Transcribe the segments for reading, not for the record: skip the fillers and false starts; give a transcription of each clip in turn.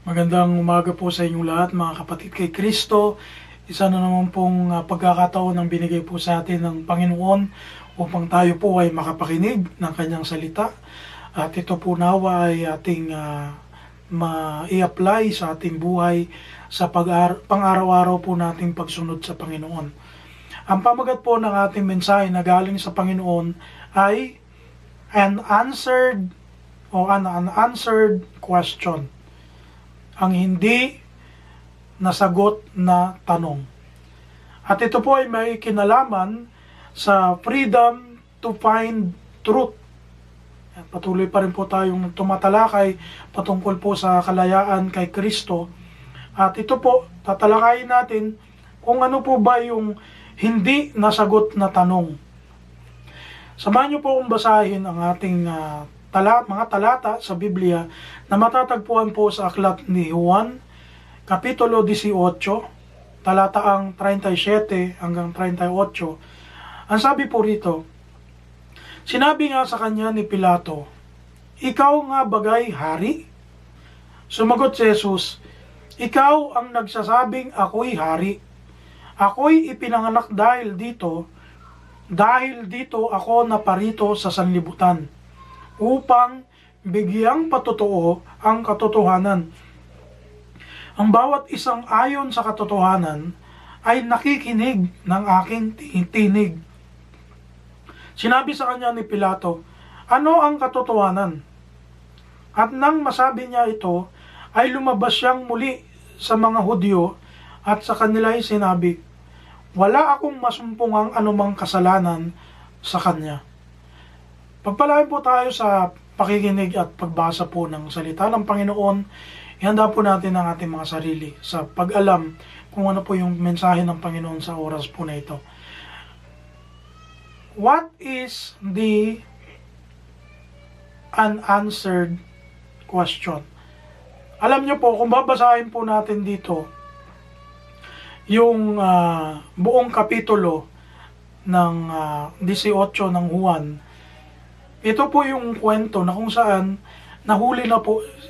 Magandang umaga po sa inyong lahat mga kapatid kay Kristo. Isa na naman pong pagkakataon ang binigay po sa atin ng Panginoon upang tayo po ay makapakinig ng kanyang salita. At ito po nawa ay ating ma-i-apply sa ating buhay sa pang-araw-araw po nating pagsunod sa Panginoon. Ang pamagat po ng ating mensahe na galing sa Panginoon ay an unanswered question. Ang hindi nasagot na tanong. At ito po ay may kinalaman sa freedom to find truth. Patuloy pa rin po tayong tumatalakay patungkol po sa kalayaan kay Kristo. At ito po, tatalakayin natin kung ano po ba yung hindi nasagot na tanong. Samahan niyo po kong basahin ang ating mga talata sa Biblia na matatagpuan po sa aklat ni Juan, Kapitulo 18, talata ang 37 hanggang 38. Ang sabi po rito, sinabi nga sa kanya ni Pilato, ikaw nga bagay hari? Sumagot si Jesus, ikaw ang nagsasabing ako'y hari. Ako'y ipinanganak dahil dito ako naparito sa sanlibutan upang bigyang patotoo ang katotohanan. Ang bawat isang ayon sa katotohanan ay nakikinig ng aking tinig. Sinabi sa kanya ni Pilato, ano ang katotohanan? At nang masabi niya ito, ay lumabas siyang muli sa mga Hudyo at sa kanila ay sinabi, wala akong masumpungang anumang kasalanan sa kanya. Pagpalain po tayo sa pakikinig at pagbasa po ng salita ng Panginoon. Ihanda po natin ang ating mga sarili sa pag-alam kung ano po yung mensahe ng Panginoon sa oras po na ito. What is the unanswered question? Alam niyo po, kung babasahin po natin dito yung buong kapitulo ng 18 ng Juan, ito po yung kwento na kung saan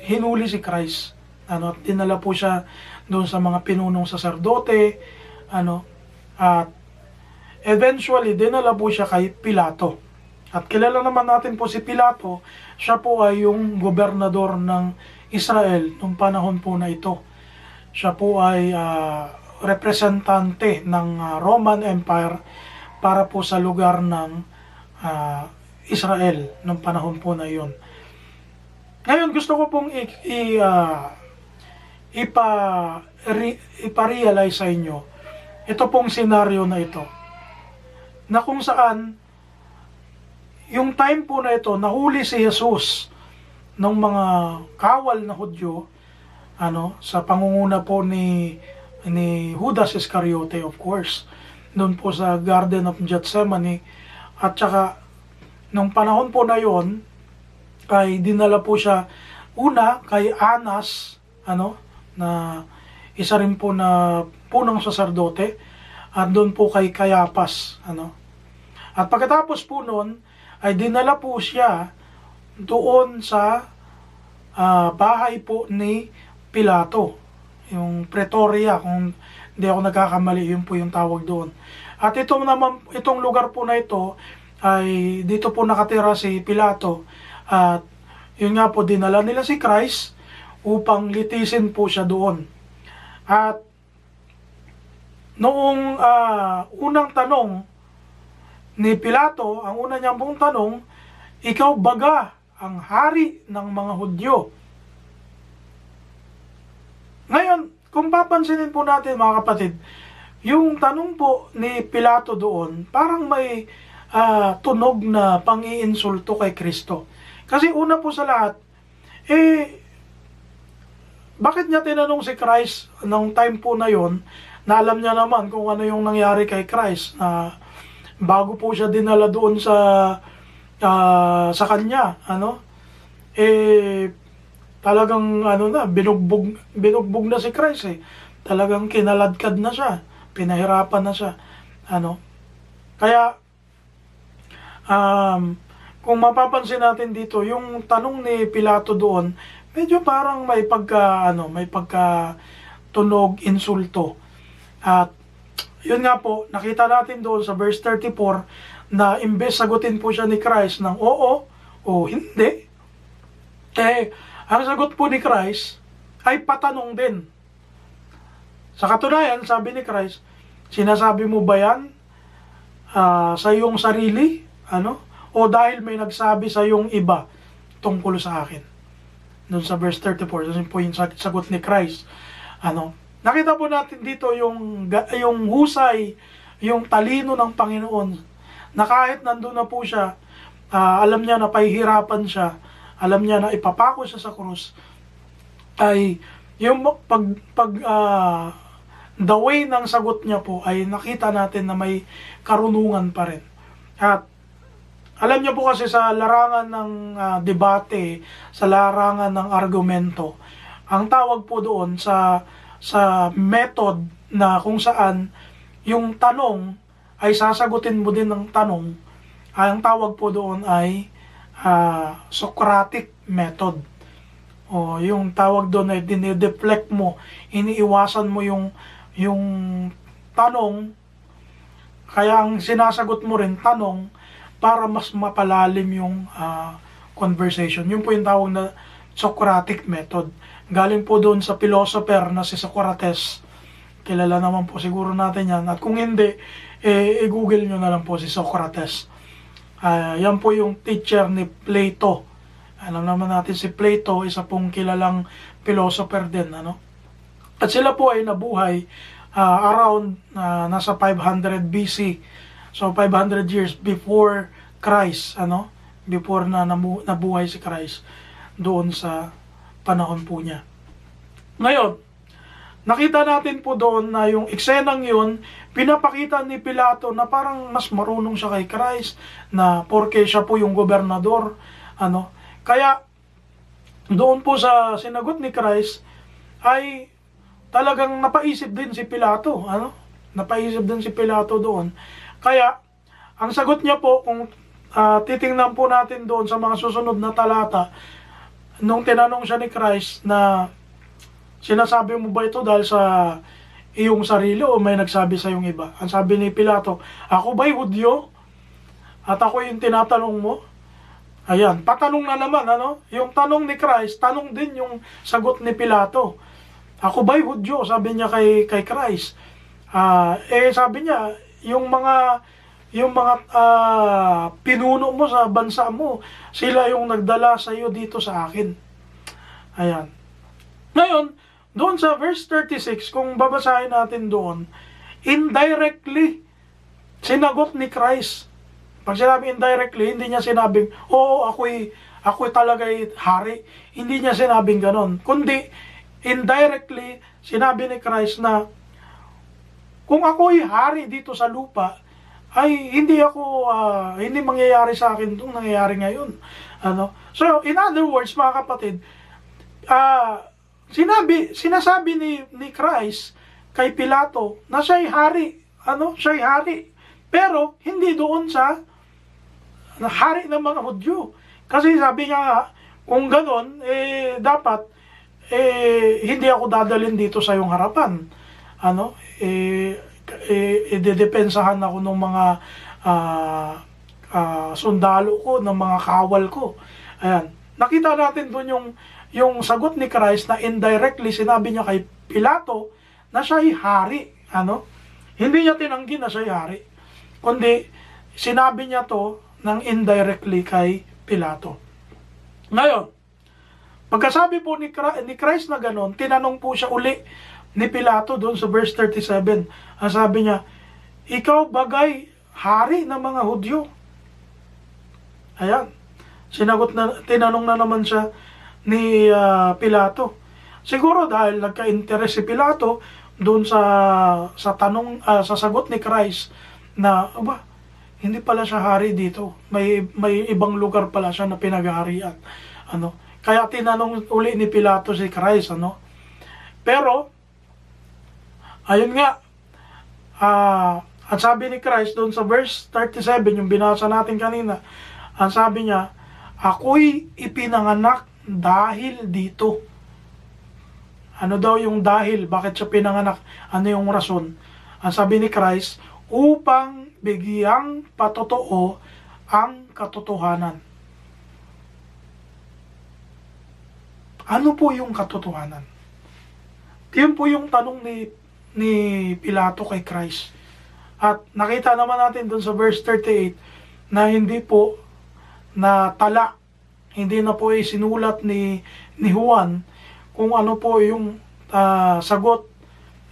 hinuli si Christ. At dinala po siya doon sa mga pinunong saserdote, at eventually dinala po siya kay Pilato. At kilala naman natin po si Pilato, siya po ay yung gobernador ng Israel nung panahon po na ito. Siya po ay representante ng Roman Empire para po sa lugar ng Israel nung panahon po na iyon. Ngayon gusto ko pong ipa-realize sa inyo ito pong senaryo na ito, na kung saan yung time po na ito nahuli si Jesus ng mga kawal na Hudyo, sa pangunguna po ni Judas Iscariote, of course, doon po sa Garden of Gethsemane. At saka nung panahon po na yon ay dinala po siya una kay Anas, na isa rin po na punong saserdote, at doon po kay Cayapas, At pagkatapos po noon ay dinala po siya doon sa bahay po ni Pilato, yung Pretoria, kung hindi ako nagkakamali, yun po yung tawag doon. At itong lugar po na ito ay dito po nakatira si Pilato, at yun nga po dinala nila si Christ upang litisin po siya doon. At noong unang tanong ni Pilato, ang una niyang pong tanong, ikaw baga ang hari ng mga Hudyo? Ngayon, kung papansinin po natin mga kapatid, yung tanong po ni Pilato doon, parang may tunog na pang-iinsulto kay Kristo. Kasi una po sa lahat, bakit niya tinanong si Christ nung time po na yon, na alam niya naman kung ano yung nangyari kay Christ, na bago po siya dinala doon sa kanya, talagang binugbog na si Christ talagang kinaladkad na siya, pinahirapan na siya, kaya kung mapapansin natin dito, yung tanong ni Pilato doon, medyo parang may pagka tunog, insulto. At yun nga po, nakita natin doon sa verse 34 na imbes sagutin po siya ni Christ ng oo o hindi, ang sagot po ni Christ ay patanong din. Sa katunayan, sabi ni Christ, sinasabi mo ba yan sa iyong sarili? O dahil may nagsabi sa iyong iba tungkol sa akin? Doon sa verse 34, doon po yung sagot ni Christ. Nakita po natin dito yung husay, yung talino ng Panginoon, na kahit nandun na po siya, alam niya na pahihirapan siya, alam niya na ipapako siya sa krus, ay yung the way ng sagot niya po ay nakita natin na may karunungan pa rin. At alam niyo po kasi sa larangan ng debate, sa larangan ng argumento, ang tawag po doon sa method na kung saan yung tanong ay sasagutin mo din ng tanong, ang tawag po doon ay Socratic method. O yung tawag doon ay dinideflect mo, iniiwasan mo yung tanong, kaya ang sinasagot mo rin tanong para mas mapalalim yung conversation. Yun po yung tawag na Socratic method. Galing po doon sa philosopher na si Socrates. Kilala naman po siguro natin yan. At kung hindi, i-google nyo na lang po si Socrates. Yan po yung teacher ni Plato. Alam naman natin si Plato, isa pong kilalang philosopher din. At sila po ay nabuhay around nasa 500 BC. So 500 years before Christ, before na nabuhay si Christ doon sa panahon po niya. Ngayon, nakita natin po doon na yung eksenang yun, pinapakita ni Pilato na parang mas marunong siya kay Christ, na porke siya po yung gobernador. Kaya doon po sa sinagot ni Christ ay talagang napaisip din si Pilato. Napaisip din si Pilato doon. Kaya ang sagot niya po, kung titingnan po natin doon sa mga susunod na talata, nung tinanong siya ni Christ na sinasabi mo ba ito dahil sa iyong sarili o may nagsabi sa iyong iba? Ang sabi ni Pilato, ako ba'y Hudyo? At ako yung tinatanong mo? Ayan, patanong na naman, yung tanong ni Christ, tanong din yung sagot ni Pilato. Ako ba'y Hudyo? Sabi niya kay Christ. Sabi niya, yung mga pinuno mo sa bansa mo, sila yung nagdala sa iyo dito sa akin. Ayan. Ngayon, doon sa verse 36, kung babasahin natin doon, indirectly, sinagot ni Christ. Pag sinabi indirectly, hindi niya sinabing, oo, ako'y talaga'y hari. Hindi niya sinabing ganon. Kundi, indirectly, sinabi ni Christ na, kung ako'y hari dito sa lupa, ay hindi mangyayari sa akin itong nangyayari ngayon. So, in other words, mga kapatid, sinasabi ni Christ kay Pilato na siya'y hari. Siya'y hari. Pero, hindi doon sa hari ng mga Hudyo. Kasi sabi niya, kung ganon, dapat, hindi ako dadalhin dito sa iyong harapan. Idedepensahan ako ng mga sundalo ko, ng mga kawal ko. Ayan. Nakita natin doon yung sagot ni Christ na indirectly sinabi niya kay Pilato na siya'y hari. Hindi niya tinanggi na siya'y hari. Kundi, sinabi niya to ng indirectly kay Pilato. Ngayon, pagkasabi po ni Christ na ganon, tinanong po siya uli ni Pilato doon sa verse 37. Ang sabi niya, ikaw bagay hari ng mga Hudyo? Ayan. Tinanong na naman siya ni Pilato. Siguro dahil nagka-interest si Pilato doon sa sagot ni Christ na, hindi pala siya hari dito. May ibang lugar pala siya na pinaghaharian. Kaya tinanong uli ni Pilato si Christ. Pero, ayun nga, at sabi ni Christ doon sa verse 37, yung binasa natin kanina, ang sabi niya, ako'y ipinanganak dahil dito. Ano daw yung dahil? Bakit siya pinanganak? Ano yung rason? Ang sabi ni Christ, upang bigyang patotoo ang katotohanan. Ano po yung katotohanan? Yun po yung tanong ni Pilato kay Christ. At nakita naman natin dun sa verse 38 na hindi po na tala, hindi na po sinulat ni Juan kung ano po yung sagot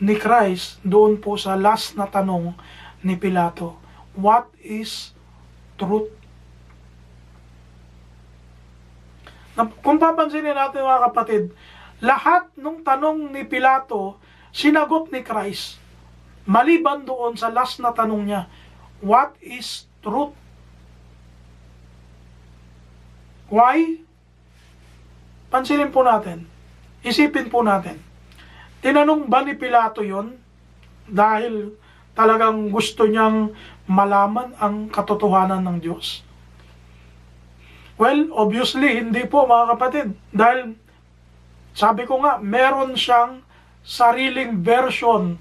ni Christ doon po sa last na tanong ni Pilato. What is truth? Kung papansinin natin mga kapatid, lahat ng tanong ni Pilato, sinagot ni Christ. Maliban doon sa last na tanong niya, what is truth? Why? Pansinin po natin. Isipin po natin. Tinanong ba ni Pilato yon dahil talagang gusto niyang malaman ang katotohanan ng Diyos? Well, obviously, hindi po mga kapatid. Dahil, sabi ko nga, meron siyang sariling version.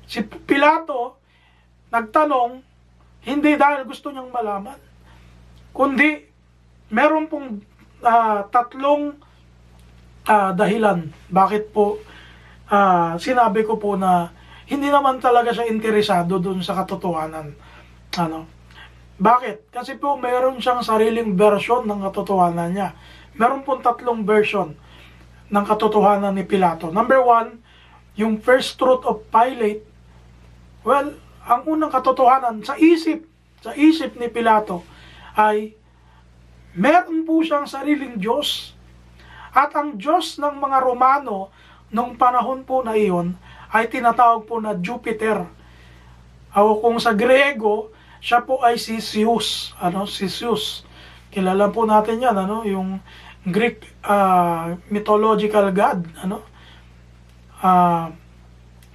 Si Pilato, nagtanong, hindi dahil gusto niyang malaman, kundi, meron pong tatlong dahilan. Bakit po, sinabi ko po na, hindi naman talaga siya interesado dun sa katotohanan. Bakit? Kasi po mayroon siyang sariling version ng katotohanan niya. Meron pong tatlong version ng katotohanan ni Pilato. Number one, yung first truth of Pilate. Well, ang unang katotohanan sa isip ni Pilato ay meron po siyang sariling Diyos. At ang Diyos ng mga Romano nung panahon po na iyon ay tinatawag po na Jupiter. O kung sa Griego, siya po ay si Zeus, si Zeus. Kilala po natin 'yan, yung Greek mythological god,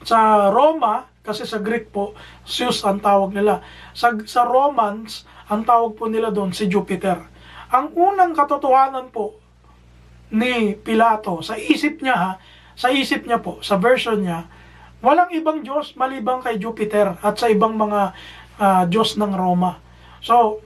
sa Roma, kasi sa Greek po, Zeus ang tawag nila. Sa Romans, ang tawag po nila doon si Jupiter. Ang unang katotohanan po ni Pilato, sa isip niya po, sa version niya, walang ibang Diyos malibang kay Jupiter at sa ibang mga Diyos ng Roma. So,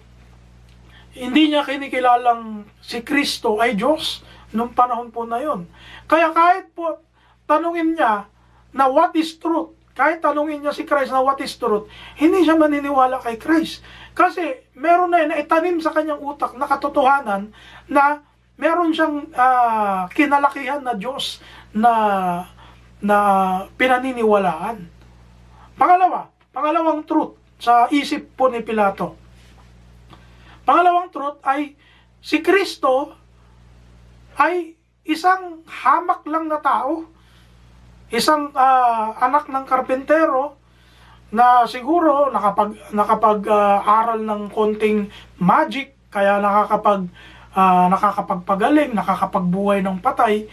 hindi niya kinikilalang si Kristo ay Diyos nung panahon po na yon. Kaya kahit po tanungin niya na what is truth, kahit tanungin niya si Christ na what is truth, hindi siya maniniwala kay Christ. Kasi meron na itanim sa kanyang utak na katotohanan na meron siyang kinalakihan na Diyos na pinaniniwalaan. Pangalawang truth sa isip po ni Pilato. Pangalawang truth ay si Kristo ay isang hamak lang na tao. Isang anak ng karpentero na siguro nakapag-aral ng konting magic, kaya nakakapagpagaling, nakakapagbuhay ng patay.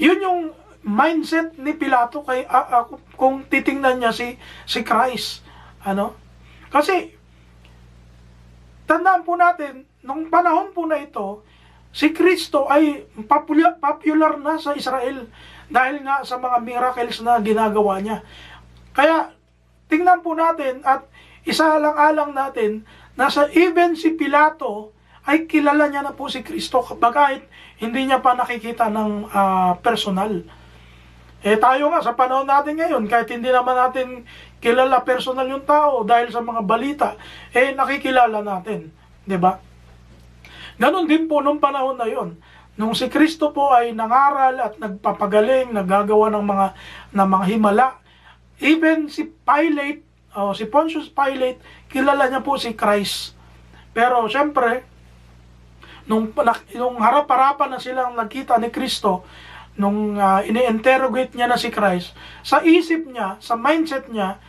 Yun yung mindset ni Pilato kung titingnan niya si Christ. Kasi, tandaan po natin, nung panahon po na ito, si Kristo ay popular na sa Israel dahil nga sa mga miracles na ginagawa niya. Kaya, tingnan po natin at isalang-alang natin na even si Pilato ay kilala niya na po si Kristo kahit hindi niya pa nakikita ng personal. Tayo nga sa panahon natin ngayon, kahit hindi naman natin kilala personal yung tao dahil sa mga balita, nakikilala natin, 'di ba? Ganon din po nung panahon na yon. Nung si Kristo po ay nangaral at nagpapagaling, naggagawa ng mga himala, even si Pilate, si Pontius Pilate, kilala niya po si Christ. Pero syempre, nung harap-harapan na silang nagkita ni Kristo, nung ini-interrogate niya na si Christ, sa isip niya, sa mindset niya,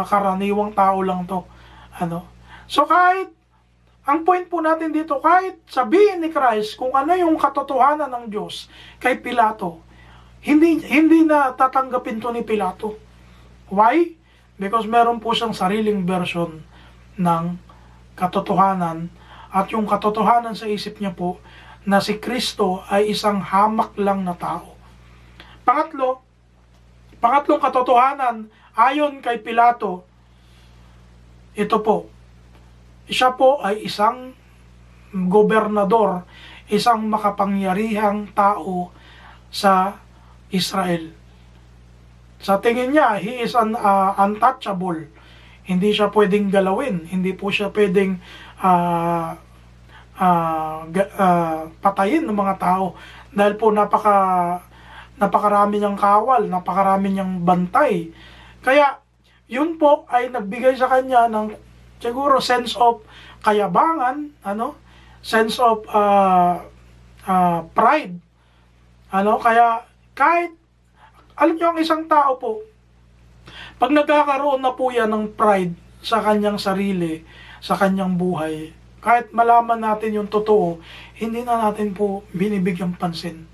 karaniwang tao lang to. So kahit, ang point po natin dito, kahit sabihin ni Christ kung ano yung katotohanan ng Diyos kay Pilato, hindi na tatanggapin to ni Pilato. Why? Because meron po siyang sariling version ng katotohanan at yung katotohanan sa isip niya po na si Kristo ay isang hamak lang na tao. Pangatlong katotohanan ayon kay Pilato, ito po, siya po ay isang gobernador, isang makapangyarihang tao sa Israel. Sa tingin niya, he is untouchable. Hindi siya pwedeng galawin, hindi po siya pwedeng patayin ng mga tao dahil po napakarami niyang kawal, napakarami niyang bantay. Kaya yun po ay nagbigay sa kanya ng siguro sense of kayabangan, sense of pride. Kaya kahit alam niyo ang isang tao po, pag nagkakaroon na po yan ng pride sa kanyang sarili, sa kanyang buhay, kahit malaman natin yung totoo, hindi na natin po binibigyang pansin.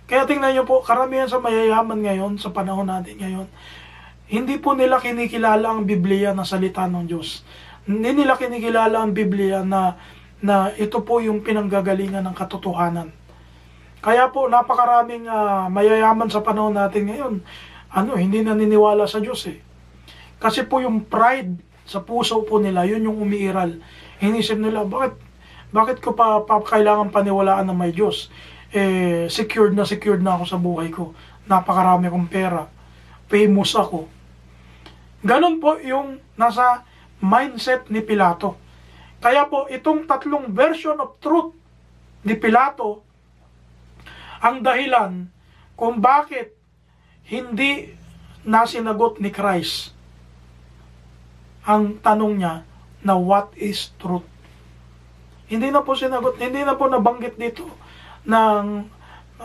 Kaya tingnan niyo po, karamihan sa mayayaman ngayon, sa panahon natin ngayon, hindi po nila kinikilala ang Biblia na salita ng Diyos. Hindi nila kinikilala ang Biblia na ito po yung pinanggagalingan ng katotohanan. Kaya po, napakaraming mayayaman sa panahon natin ngayon, hindi naniniwala sa Diyos eh. Kasi po yung pride sa puso po nila, yun yung umiiral. Inisip nila, bakit ko pa kailangan paniwalaan na may Diyos? Secured na ako sa buhay ko. Napakarami kong pera. Famous ako. Ganon po yung nasa mindset ni Pilato. Kaya po, itong tatlong version of truth ni Pilato, ang dahilan kung bakit hindi nasinagot ni Christ ang tanong niya na what is truth. Hindi na po sinagot, hindi na po nabanggit dito ng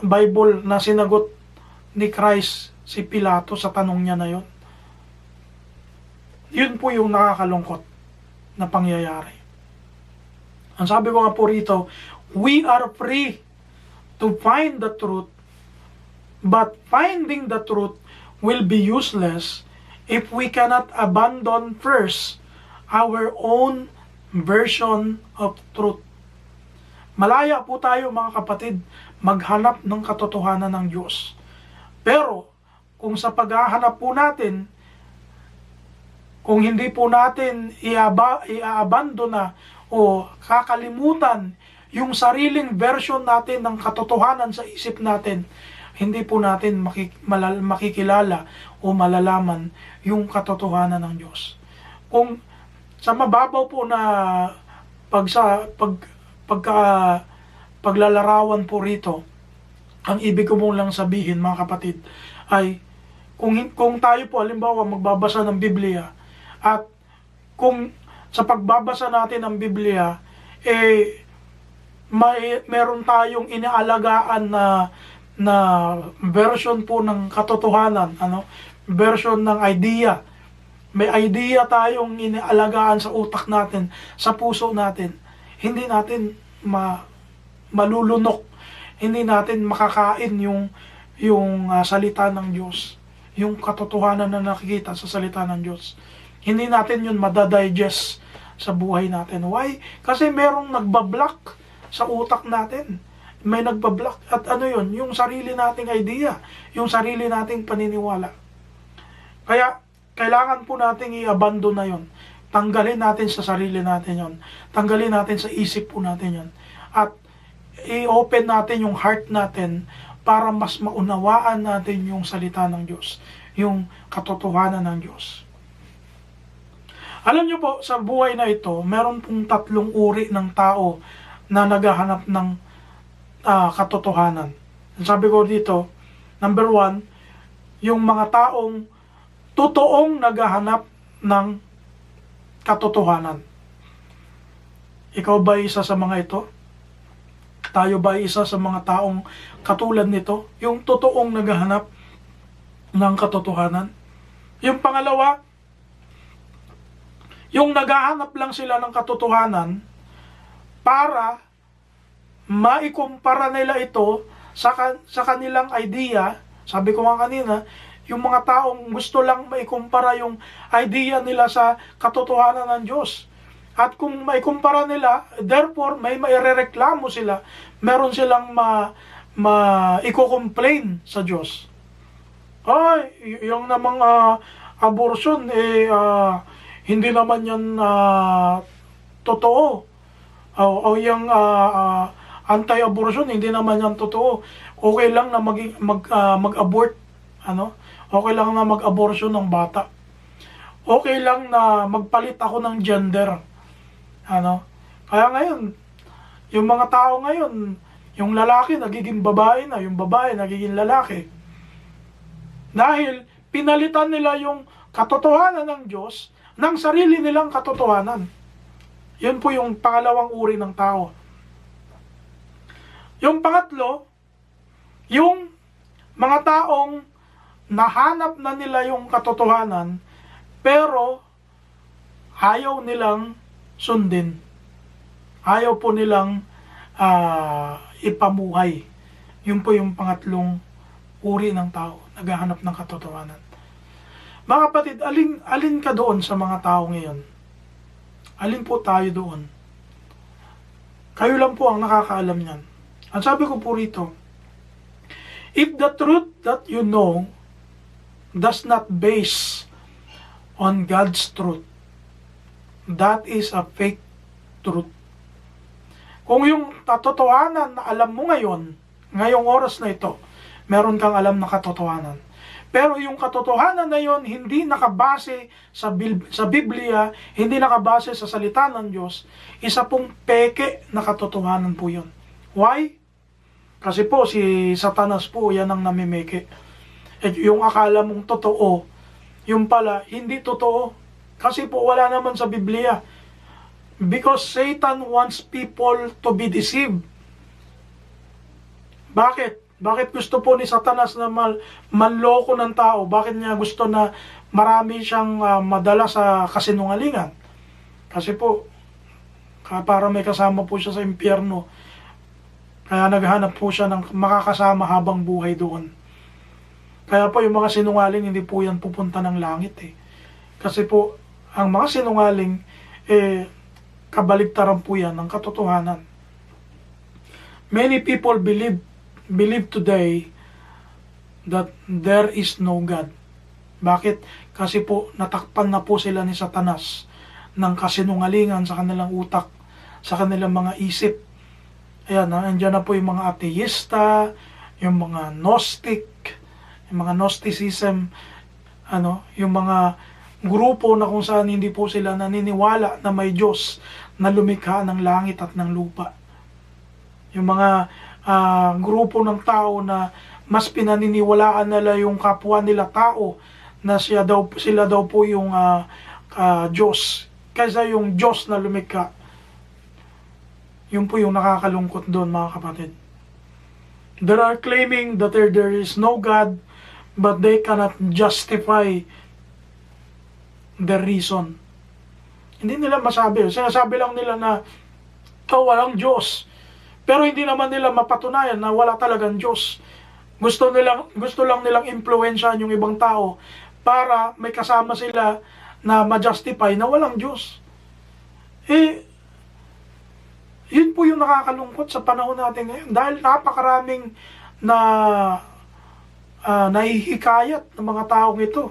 Bible na sinagot ni Christ si Pilato sa tanong niya na yun. Yun po yung nakakalungkot na pangyayari. Ang sabi ko nga po rito, we are free to find the truth, but finding the truth will be useless if we cannot abandon first our own version of truth. Malaya po tayo mga kapatid maghanap ng katotohanan ng Diyos. Pero kung sa paghahanap po natin, kung hindi po natin i-abandon na o kakalimutan yung sariling version natin ng katotohanan sa isip natin, hindi po natin makikilala o malalaman yung katotohanan ng Diyos. Kung sa mababaw po na paglalarawan po rito, ang ibig ko mong lang sabihin mga kapatid ay kung tayo po halimbawa magbabasa ng Biblia at kung sa pagbabasa natin ng Biblia meron tayong inaalagaan na version po ng katotohanan, version ng idea. May idea tayong inaalagaan sa utak natin, sa puso natin. Hindi natin malulunok, hindi natin makakain yung salita ng Diyos, yung katotohanan na nakikita sa salita ng Diyos. Hindi natin yun madadigest sa buhay natin. Why? Kasi merong nagbablock sa utak natin. May nagbablock. At yun? Yung sarili nating idea. Yung sarili nating paniniwala. Kaya, kailangan po nating i-abandon na yun. Tanggalin natin sa sarili natin yun. Tanggalin natin sa isip po natin yun. At i-open natin yung heart natin para mas maunawaan natin yung salita ng Diyos. Yung katotohanan ng Diyos. Alam niyo po, sa buhay na ito, meron pong tatlong uri ng tao na naghahanap ng katotohanan. Sabi ko dito, number 1, yung mga taong totoong naghahanap ng katotohanan. Ikaw ba isa sa mga ito? Tayo ba isa sa mga taong katulad nito? Yung totoong naghahanap ng katotohanan? Yung pangalawa, yung naghahanap lang sila ng katotohanan para maikumpara nila ito sa kanilang idea. Sabi ko nga kanina, yung mga taong gusto lang maikumpara yung idea nila sa katotohanan ng Diyos. At kung may kumpara nila, therefore may mairereklamo sila, meron silang iko-complain sa Diyos. Ay, yung namang abortion, hindi naman yan totoo. O yung anti-abortion, hindi naman yan totoo. Okay lang na mag-abort, ano? Okay lang na mag-abortion ng bata. Okay lang na magpalit ako ng gender. Ano? Kaya ngayon, yung mga tao ngayon, yung lalaki nagiging babae na, yung babae nagiging lalaki. Dahil pinalitan nila yung katotohanan ng Diyos ng sarili nilang katotohanan. Yun po yung pangalawang uri ng tao. Yung pangatlo, yung mga taong nahanap na nila yung katotohanan, pero ayaw nilang sundin. Ayaw po nilang ipamuhay. Yun po yung pangatlong uri ng tao, naghahanap ng katotohanan. Mga kapatid, alin ka doon sa mga tao ngayon? Alin po tayo doon? Kayo lang po ang nakakaalam niyan. Ang sabi ko po rito, if the truth that you know does not base on God's truth, that is a fake truth. Kung yung katotohanan na alam mo ngayong oras na ito, meron kang alam na katotohanan. Pero yung katotohanan na yon hindi nakabase sa Biblia, hindi nakabase sa salita ng Diyos, isa pong peke na katotohanan po yun. Why? Kasi po si Satanas po yan ang namimeke. At yung akala mong totoo, yung pala hindi totoo. Kasi po wala naman sa Biblia. Because Satan wants people to be deceived. Bakit? Bakit gusto po ni Satanas na manloko ng tao? Bakit niya gusto na marami siyang madala sa kasinungalingan? Kasi po, para may kasama po siya sa impyerno. Kaya naghanap po siya ng makakasama habang buhay doon. Kaya po yung mga sinungaling, hindi po yan pupunta ng langit eh. Kasi po, ang mga sinungaling, kabaligtaran po yan ng katotohanan. Many people believe today that there is no God. Bakit? Kasi po natakpan na po sila ni Satanas ng kasinungalingan sa kanilang utak, sa kanilang mga isip. Ayan, andyan na po yung mga ateista, yung mga Gnostic, yung mga Gnosticism, yung mga grupo na kung saan hindi po sila naniniwala na may Diyos na lumikha ng langit at ng lupa. Yung mga grupo ng tao na mas pinaniniwalaan nila yung kapwa nila tao na sila daw po yung Diyos kaysa yung Diyos na lumikha. Yun po yung nakakalungkot doon, mga kapatid. They are claiming that there is no God, but they cannot justify the reason. Hindi nila masabi. Sinasabi lang nila na walang Diyos. Pero hindi naman nila mapatunayan na wala talagang Diyos. Gusto lang nilang impluwensyahan yung ibang tao para may kasama sila na ma-justify na walang Diyos. Yun po yung nakakalungkot sa panahon natin ngayon. Dahil napakaraming nahihikayat ng mga taong ito.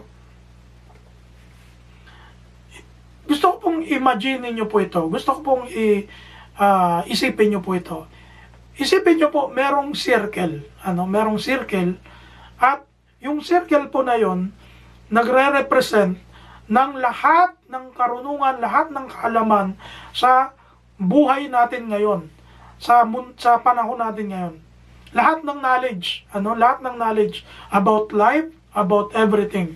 Gusto ko pong imagine nyo po ito. Gusto ko pong isipin nyo po ito. Isipin nyo po, merong circle. Merong circle. At yung circle po na yon nagre-represent ng lahat ng karunungan, lahat ng kaalaman sa buhay natin ngayon. Sa panahon natin ngayon. Lahat ng knowledge. Lahat ng knowledge about life, about everything.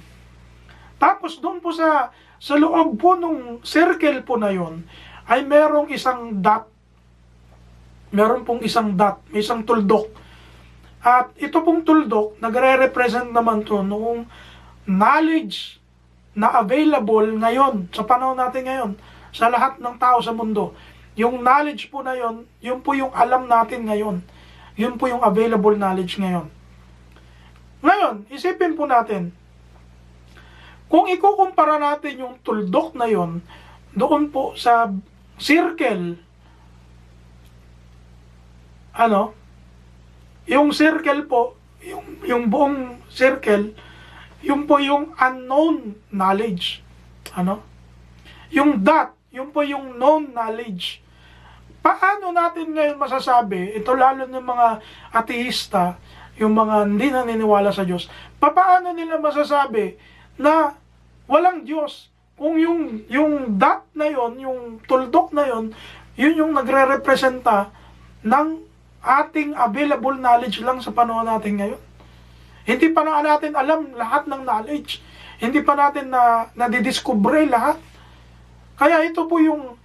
Tapos doon po sa loob po nung circle po na yon ay merong isang dot. Meron pong isang dot, may isang tuldok. At ito pong tuldok, nagre-represent naman to noong knowledge na available ngayon, sa panahon natin ngayon, sa lahat ng tao sa mundo. Yung knowledge po na yon, yun po yung alam natin ngayon. Yun po yung available knowledge ngayon. Ngayon, isipin po natin, kung ikukumpara natin yung tuldok na yon, doon po sa circle, ano, yung circle po, yung buong circle, yung po yung unknown knowledge. Ano? Yung dot, yung po yung known knowledge. Paano natin ngayon masasabi, ito lalo ng mga ateista, yung mga hindi naniniwala sa Diyos, paano nila masasabi na walang Diyos? Kung yung dot na yon, yung tuldok na yon, yun yung nagre-representa ng ating available knowledge lang sa panahon natin ngayon. Hindi pa natin alam lahat ng knowledge. Hindi pa natin nadidiscover lahat. Kaya ito po yung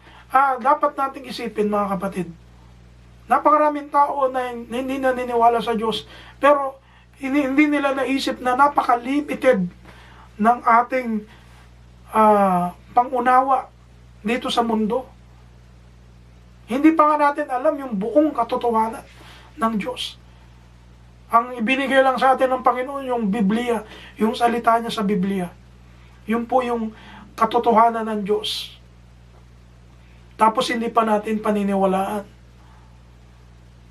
dapat nating isipin, mga kapatid. Napakaraming tao na hindi naniniwala sa Diyos, pero hindi nila naisip na napaka-limited ng ating pangunawa dito sa mundo. Hindi pa nga natin alam yung buong katotohanan ng Diyos. Ang ibinigay lang sa atin ng Panginoon yung Biblia, yung salita niya sa Biblia. Yun po yung katotohanan ng Diyos. Tapos hindi pa natin paniniwalaan.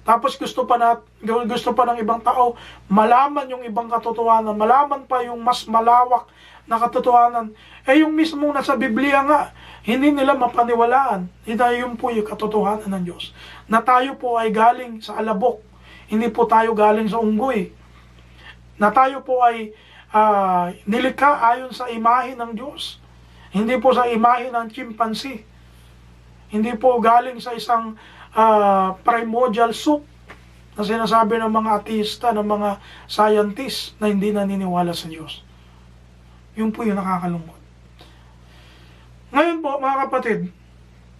Tapos gusto pa ng ibang tao malaman yung ibang katotohanan, malaman pa yung mas malawak na katotohanan. Yung mismong nasa Biblia nga, hindi nila mapaniwalaan. Yun po yung katotohanan ng Diyos. Na tayo po ay galing sa alabok. Hindi po tayo galing sa unggoy. Na tayo po ay nilikha ayon sa imahe ng Diyos. Hindi po sa imahe ng chimpanzee. Hindi po galing sa isang primordial soup na sinasabi ng mga ateista, ng mga scientists na hindi naniniwala sa Diyos. Yun po yung nakakalungkot. Ngayon po, mga kapatid,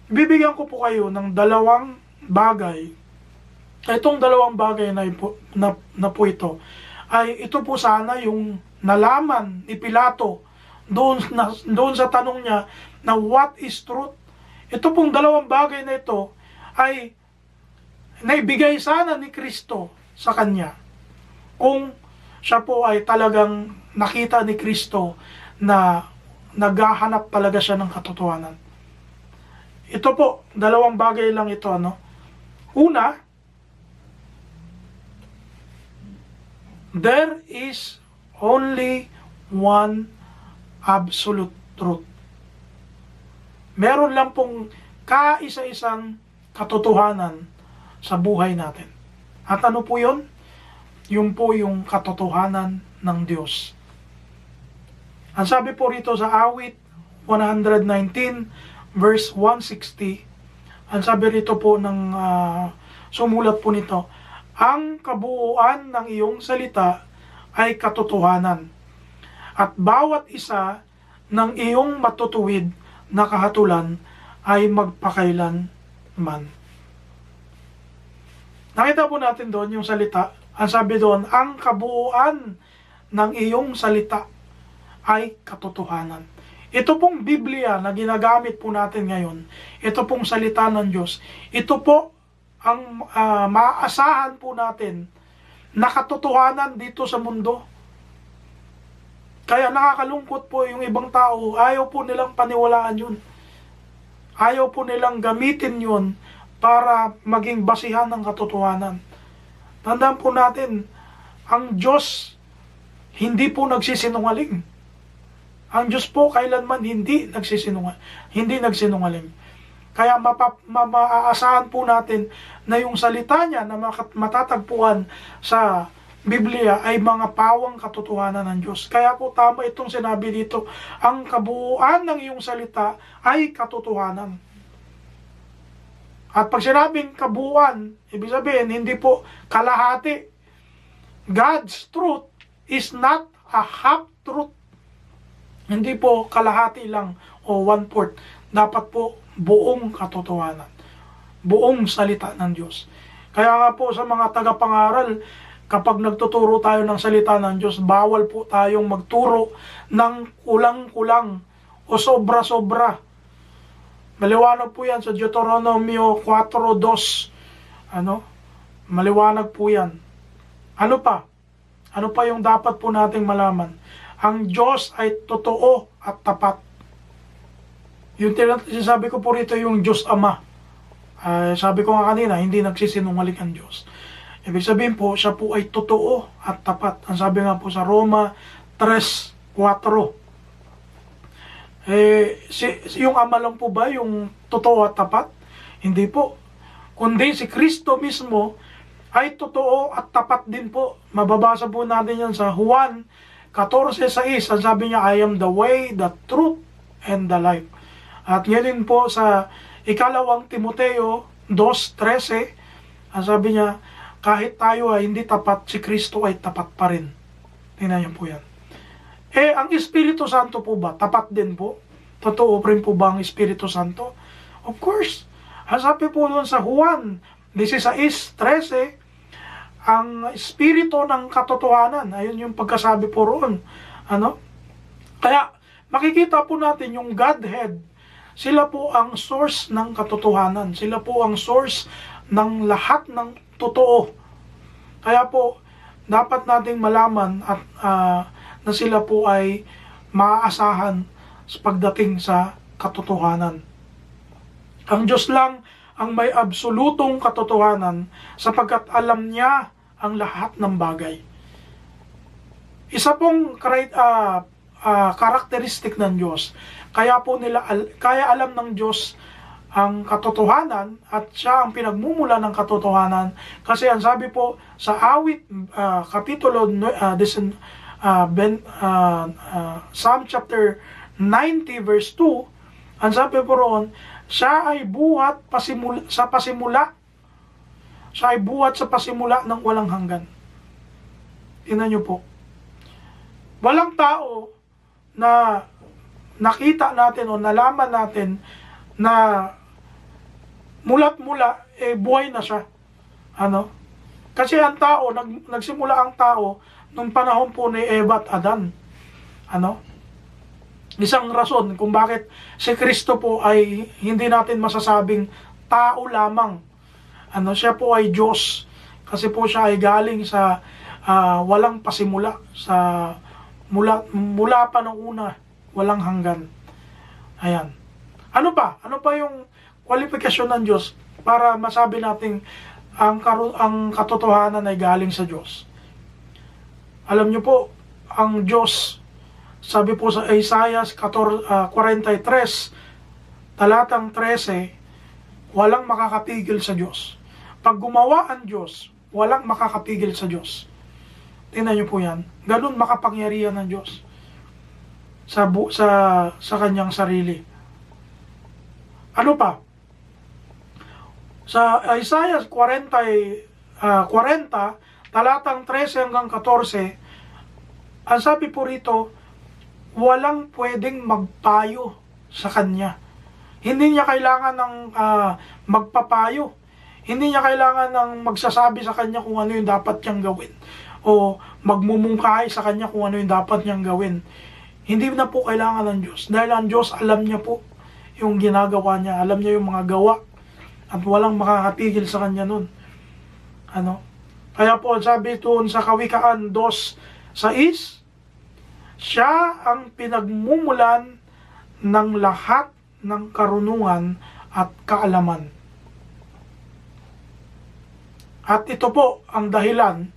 bibigyan ko po kayo ng dalawang bagay. Itong dalawang bagay na po ito, ay ito po sana yung nalaman ni Pilato doon sa tanong niya na what is truth. Ito pong dalawang bagay na ito ay naibigay sana ni Kristo sa kanya. Kung siya po ay talagang nakita ni Kristo na naghahanap talaga siya ng katotohanan. Ito po, dalawang bagay lang ito. Una, there is only one absolute truth. Meron lang pong kaisa-isang katotohanan sa buhay natin. At ano po yun? Yun po yung katotohanan ng Diyos. Ang sabi po rito sa awit 119 verse 160, ang sabi rito po ng sumulat po nito, ang kabuuan ng iyong salita ay katotohanan, at bawat isa ng iyong matutuwid na kahatulan ay magpakailan man. Nakita po natin doon yung salita. Ang sabi doon, ang kabuuan ng iyong salita ay katotohanan. Ito pong Biblia na ginagamit po natin ngayon, ito pong salita ng Diyos, ito po ang maaasahan po natin na katotohanan dito sa mundo. Kaya nakakalungkot po yung ibang tao, ayaw po nilang paniwalaan yun. Ayaw po nilang gamitin yun para maging basihan ng katotohanan. Tandaan po natin, ang Diyos hindi po nagsisinungaling. Ang Diyos po kailanman hindi nagsinungaling. Kaya maaasahan po natin na yung salita niya na matatagpuan sa Biblia ay mga pawang katotohanan ng Diyos. Kaya po tama itong sinabi dito, ang kabuuan ng iyong salita ay katotohanan. At pag sinabing kabuuan, ibig sabihin, hindi po kalahati. God's truth is not a half truth. Hindi po kalahati lang o 1/4. Dapat po buong katotohanan. Buong salita ng Diyos. Kaya nga po sa mga tagapangaral, kapag nagtuturo tayo ng salita ng Diyos, bawal po tayong magturo ng kulang-kulang o sobra-sobra. Maliwanag po yan sa Deuteronomio 4:2. Maliwanag po yan. Ano pa? Ano pa yung dapat po nating malaman? Ang Diyos ay totoo at tapat. Yung sinasabi ko po rito yung Diyos Ama. Sabi ko nga kanina, hindi nagsisinungaling ang Diyos. Ibig sabihin po, siya po ay totoo at tapat. Ang sabi nga po sa Roma 3:4. Yung Ama lang po ba yung totoo at tapat? Hindi po. Kundi si Kristo mismo ay totoo at tapat din po. Mababasa po natin yan sa Juan 14:6. Ang sabi niya, I am the way, the truth, and the life. At ngayon po sa ikalawang Timoteo 2:13, ang sabi niya, kahit tayo ay hindi tapat, si Kristo ay tapat pa rin. Tingnan niyo po yan. Ang Espiritu Santo po ba? Tapat din po? Totoo rin po ba ang Espiritu Santo? Of course. Ang sabi po doon sa Juan 16:13, ang Espiritu ng katotohanan. Ayun yung pagkasabi po roon. Kaya makikita po natin yung Godhead. Sila po ang source ng katotohanan. Sila po ang source ng lahat ng totoo. Kaya po, dapat nating malaman at na sila po ay maaasahan sa pagdating sa katotohanan. Ang Diyos lang ang may absolutong katotohanan sapagkat alam niya ang lahat ng bagay. Isa pong karakteristik ng Diyos. Kaya alam ng Diyos ang katotohanan at siya ang pinagmumula ng katotohanan kasi ang sabi po sa Awit kapitulo Psalm chapter 90 verse 2, ang sabi po roon, siya ay buhat sa pasimula. Siya ay buhat sa pasimula ng walang hanggan. Tingnan niyo po. Walang tao na nakita natin o nalaman natin na mula't mula, buhay na siya. Kasi ang tao, nagsimula ang tao nung panahon po ni Eva at Adan. Isang rason kung bakit si Kristo po ay hindi natin masasabing tao lamang. Siya po ay Diyos. Kasi po siya ay galing sa walang pasimula. Mula pa nung una, walang hanggan. Ayan. Ano pa yung kwalifikasyon ng Diyos para masabi natin ang katotohanan ay galing sa Diyos? Alam niyo po, ang Diyos, sabi po sa Isaiah 43, talatang 13, walang makakapigil sa Diyos. Pag gumawa ang Diyos, walang makakapigil sa Diyos. Tingnan niyo po yan. Ganun makapangyarihan ng Diyos sa kanyang sarili. Ano pa? Sa Isaiah 40, talatang 13 hanggang 14, ang sabi po rito, walang pwedeng magpayo sa kanya. Hindi niya kailangan ng magpapayo. Hindi niya kailangan ng magsasabi sa kanya kung ano yung dapat niyang gawin. O magmumungkahi sa kanya kung ano yung dapat niyang gawin. Hindi na po kailangan ng Diyos. Dahil ang Diyos, alam niya po yung ginagawa niya. Alam niya yung mga gawa. At walang makakapigil sa kanya nun. Kaya po, sabi doon sa Kawikaan 2:6, siya ang pinagmumulan ng lahat ng karunungan at kaalaman. At ito po ang dahilan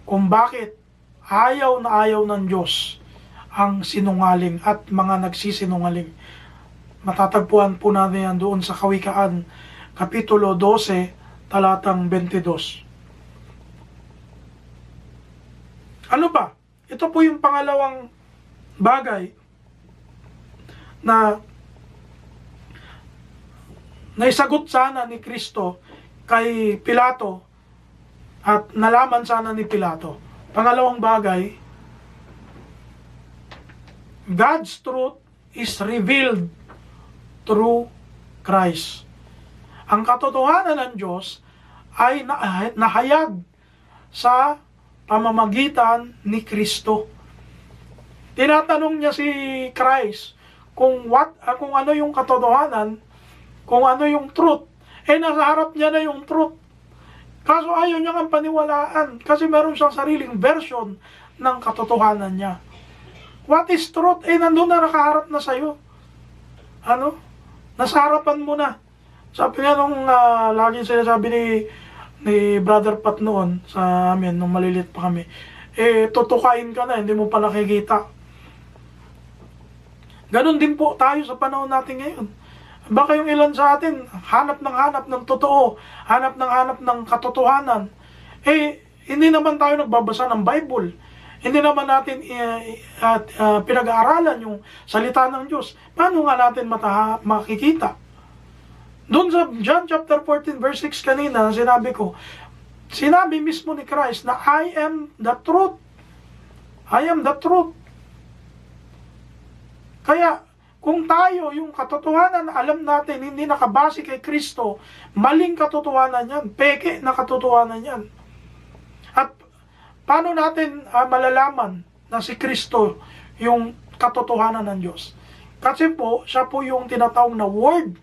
kung bakit ayaw na ayaw ng Diyos ang sinungaling at mga nagsisinungaling. Matatagpuan po natin yan doon sa Kawikaan, Kapitulo 12, talatang 22. Ano pa? Ito po yung pangalawang bagay na naisagot sana ni Kristo kay Pilato at nalaman sana ni Pilato. Pangalawang bagay, God's truth is revealed through Christ. Ang katotohanan ng Diyos ay nahayag sa pamamagitan ni Kristo. Tinatanong niya si Christ kung ano yung katotohanan, kung ano yung truth. Nasa harap niya na yung truth. Kaso ayaw niya ang paniwalaan kasi meron siyang sariling version ng katotohanan niya. What is truth? Nandun na nakaharap na sa'yo. nasa harapan mo na. Sabi nga nung laging sinasabi ni Brother Pat noon sa amin, nung malilit pa kami, tutukain ka na, hindi mo pa nakikita. Ganon din po tayo sa panahon natin ngayon. Baka yung ilan sa atin, hanap ng totoo, hanap ng katotohanan. Hindi naman tayo nagbabasa ng Bible. Hindi naman natin pinag-aaralan yung salita ng Diyos. Paano nga natin makikita? Doon sa John chapter 14 verse 6 kanina, sinabi mismo ni Christ na I am the truth. I am the truth. Kaya, kung tayo, yung katotohanan na alam natin, hindi nakabase kay Kristo, maling katotohanan yan, peke na katotohanan yan. At paano natin malalaman na si Kristo yung katotohanan ng Diyos? Kasi po, siya po yung tinatawag na Word.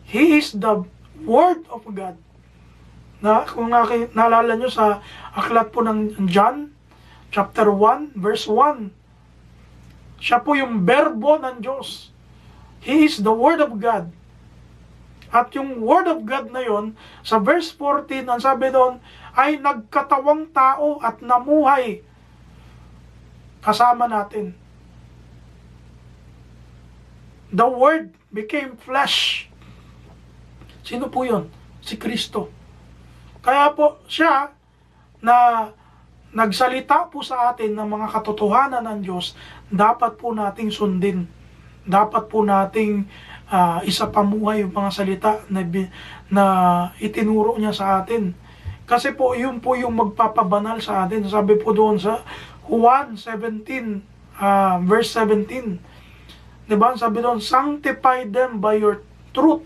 He is the Word of God. Na, kung naalala nyo sa aklat po ng John, chapter 1, verse 1, siya po yung berbo ng Diyos. He is the Word of God. At yung Word of God na yon, sa verse 14, ang sabi doon, ay nagkatawang tao at namuhay kasama natin. The Word became flesh. Sino po yun? Si Kristo. Kaya po siya na nagsalita po sa atin ng mga katotohanan ng Diyos, dapat po nating sundin. Dapat po nating isapamuhay yung mga salita na itinuro niya sa atin. Kasi po, yun po yung magpapabanal sa atin. Sabi po doon sa Juan 17, verse 17. Diba? Sabi doon, sanctify them by your truth.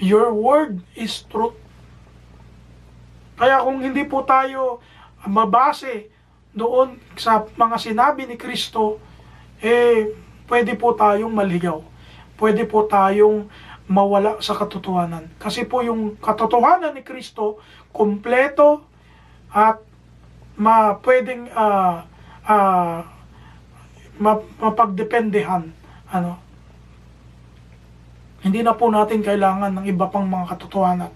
Your word is truth. Kaya kung hindi po tayo mabase doon sa mga sinabi ni Kristo, pwede po tayong maligaw. Pwede po tayong mawala sa katotohanan. Kasi po yung katotohanan ni Kristo, kumpleto at pwedeng mapagdependehan. Hindi na po natin kailangan ng iba pang mga katotohanan.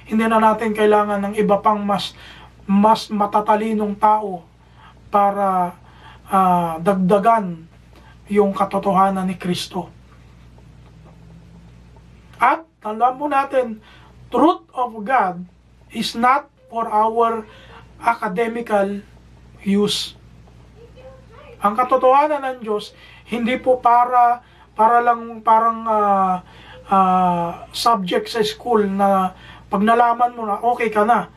Hindi na natin kailangan ng iba pang mas matatalinong tao para dagdagan yung katotohanan ni Kristo. At alam mo natin, truth of God is not for our academical use. Ang katotohanan ng Diyos hindi po para lang parang subject sa school na pag nalaman mo na okay ka na.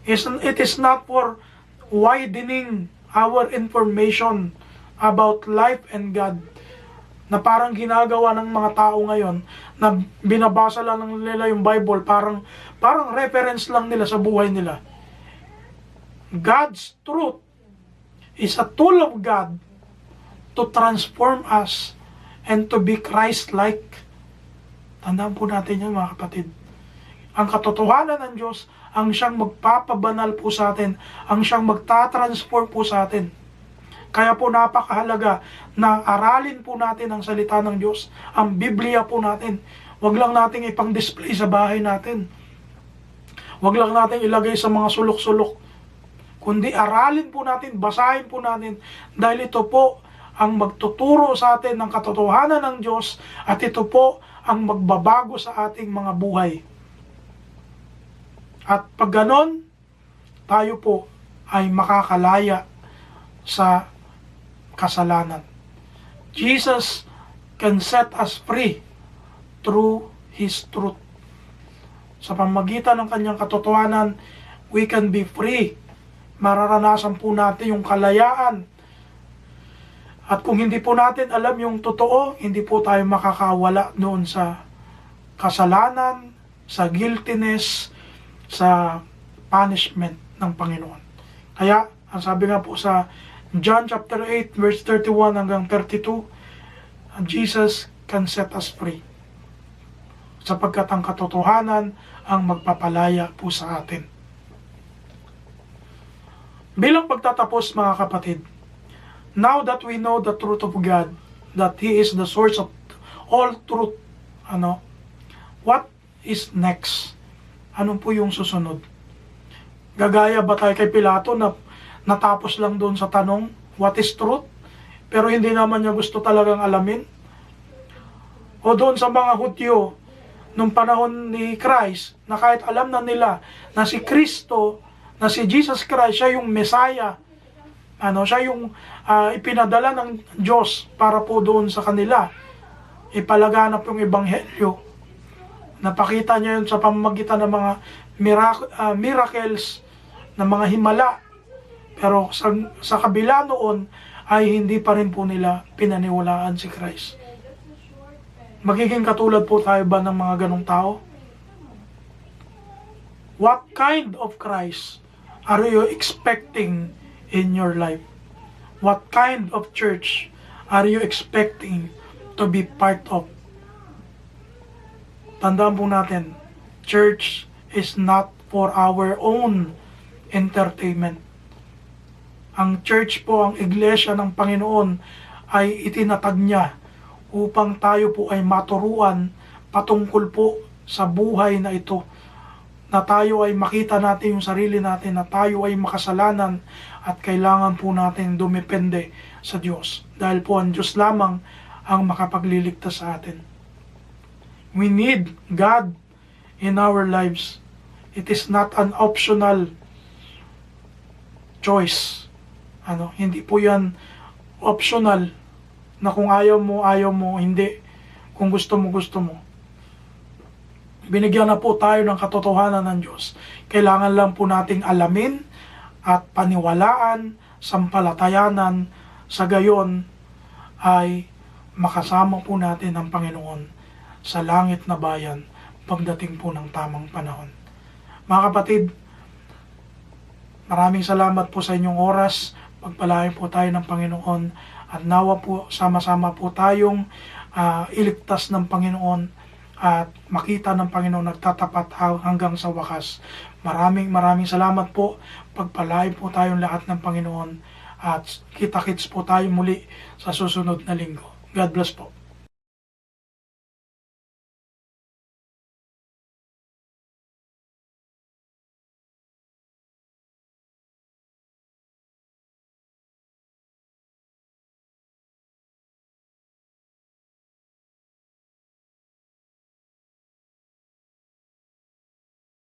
It is not for widening our information about life and God, na parang ginagawa ng mga tao ngayon na binabasa lang nila yung Bible, parang reference lang nila sa buhay nila. God's truth is a tool of God to transform us and to be Christ-like. Tandaan po natin yan, mga kapatid. Ang katotohanan ng Diyos, ang siyang magpapabanal po sa atin, ang siyang magtatransform po sa atin. Kaya po napakahalaga na aralin po natin ang salita ng Diyos, ang Biblia po natin. Huwag lang nating ipang-display sa bahay natin. Huwag lang nating ilagay sa mga sulok-sulok. Kundi aralin po natin, basahin po natin, dahil ito po ang magtuturo sa atin ng katotohanan ng Diyos, at ito po ang magbabago sa ating mga buhay. At pag ganon, tayo po ay makakalaya sa kasalanan. Jesus can set us free through His truth. Sa pamamagitan ng kanyang katotohanan, we can be free. Mararanasan po natin yung kalayaan. At kung hindi po natin alam yung totoo, hindi po tayo makakawala noon sa kasalanan, sa guiltiness, sa punishment ng Panginoon. Kaya, ang sabi nga po sa John chapter 8 verse 31 hanggang 32, Jesus can set us free. Sapagkat ang katotohanan ang magpapalaya po sa atin. Bilang pagtatapos, mga kapatid, now that we know the truth of God, that He is the source of all truth, Ano? What is next? Ano po yung susunod? Gagaya ba tayo kay Pilato na natapos lang doon sa tanong, what is truth? Pero hindi naman niya gusto talagang alamin? O doon sa mga Hudyo, nung panahon ni Christ, na kahit alam na nila na si Kristo, na si Jesus Christ, siya yung Messiah, siya yung ipinadala ng Diyos para po doon sa kanila, ipalaganap yung ebanghelyo. Napakita niya yun sa pamamagitan ng mga miracles, ng mga himala. Pero sa kabila noon, ay hindi pa rin po nila pinaniwalaan si Christ. Magiging katulad po tayo ba ng mga ganong tao? What kind of Christ are you expecting in your life? What kind of church are you expecting to be part of? Tandaan po natin, church is not for our own entertainment. Ang church po, ang iglesia ng Panginoon ay itinatag niya upang tayo po ay maturuan patungkol po sa buhay na ito. Na tayo ay makita natin yung sarili natin, na tayo ay makasalanan at kailangan po natin dumepende sa Diyos. Dahil po ang Diyos lamang ang makapagliligtas sa atin. We need God in our lives. It is not an optional choice. Hindi po yan optional na kung ayaw mo, hindi. Kung gusto mo. Binigyan na po tayo ng katotohanan ng Diyos. Kailangan lang po nating alamin at paniwalaan, sampalatayanan, sa gayon ay makasama po natin ang Panginoon sa langit na bayan pagdating po ng tamang panahon. Mga kapatid, maraming salamat po sa inyong oras. Pagpalain po tayo ng Panginoon at nawa po sama-sama po tayong iligtas ng Panginoon at makita ng Panginoon nagtatapat hanggang sa wakas. Maraming salamat po. Pagpalain po tayong lahat ng Panginoon at kita-kits po tayo muli sa susunod na linggo. God bless po.